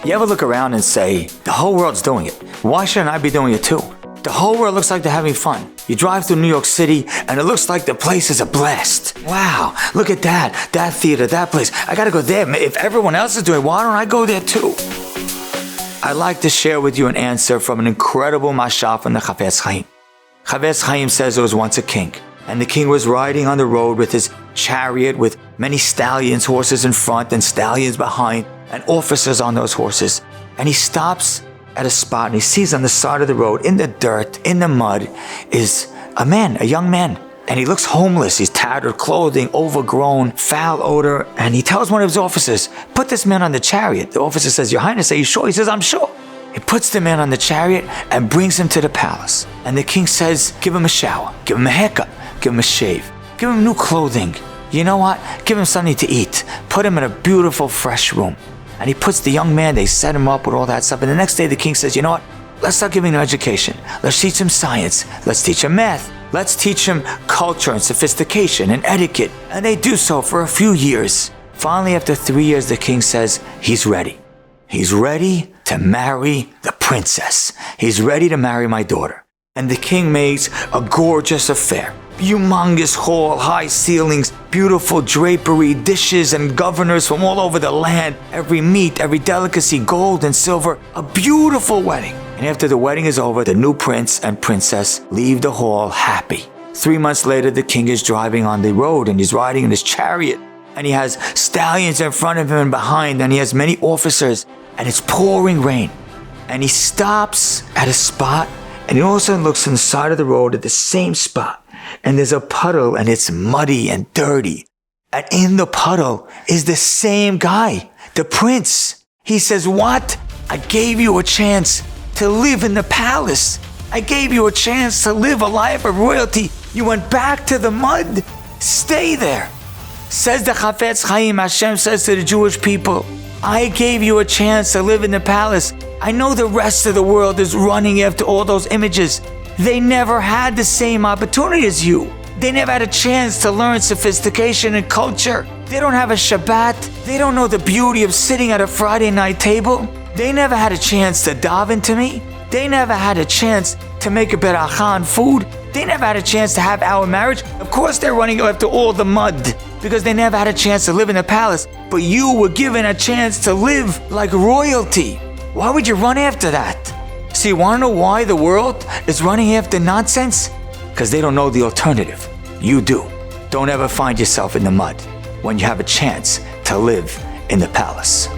You ever look around and say, the whole world's doing it. Why shouldn't I be doing it too? The whole world looks like they're having fun. You drive through New York City and it looks like the place is a blast. Wow, look at that theater, that place. I gotta go there. If everyone else is doing it, why don't I go there too? I'd like to share with you an answer from an incredible mashal from the Haber. Haber says there was once a king, and the king was riding on the road with his chariot with many stallions, horses in front and stallions behind, and officers on those horses. And he stops at a spot and he sees on the side of the road, in the dirt, in the mud, is a young man. And he looks homeless. He's tattered clothing, overgrown, foul odor. And he tells one of his officers, put this man on the chariot. The officer says, Your Highness, are you sure? He says, I'm sure. He puts the man on the chariot and brings him to the palace. And the king says, give him a shower, give him a haircut, give him a shave, give him new clothing. You know what? Give him something to eat. Put him in a beautiful, fresh room. And he puts the young man, they set him up with all that stuff. And the next day the king says, you know what? Let's start giving him education. Let's teach him science. Let's teach him math. Let's teach him culture and sophistication and etiquette. And they do so for a few years. Finally, after 3 years, the king says, he's ready. He's ready to marry the princess. He's ready to marry my daughter. And the king makes a gorgeous affair. Humongous hall, high ceilings, beautiful drapery, dishes and governors from all over the land. Every meat, every delicacy, gold and silver. A beautiful wedding. And after the wedding is over, the new prince and princess leave the hall happy. 3 months later, the king is driving on the road and he's riding in his chariot. And he has stallions in front of him and behind, and he has many officers. And it's pouring rain. And he stops at a spot, and he all of a sudden looks on the side of the road at the same spot. And there's a puddle, and it's muddy and dirty. And in the puddle is the same guy, the prince. He says, what? I gave you a chance to live in the palace. I gave you a chance to live a life of royalty. You went back to the mud. Stay there. Says the Chafetz Chaim, Hashem says to the Jewish people, I gave you a chance to live in the palace. I know the rest of the world is running after all those images. They never had the same opportunity as you. They never had a chance to learn sophistication and culture. They don't have a Shabbat. They don't know the beauty of sitting at a Friday night table. They never had a chance to daven to me. They never had a chance to make a beracha on food. They never had a chance to have our marriage. Of course they're running after all the mud because they never had a chance to live in the palace. But you were given a chance to live like royalty. Why would you run after that? So you want to know why the world is running after nonsense? Because they don't know the alternative. You do. Don't ever find yourself in the mud when you have a chance to live in the palace.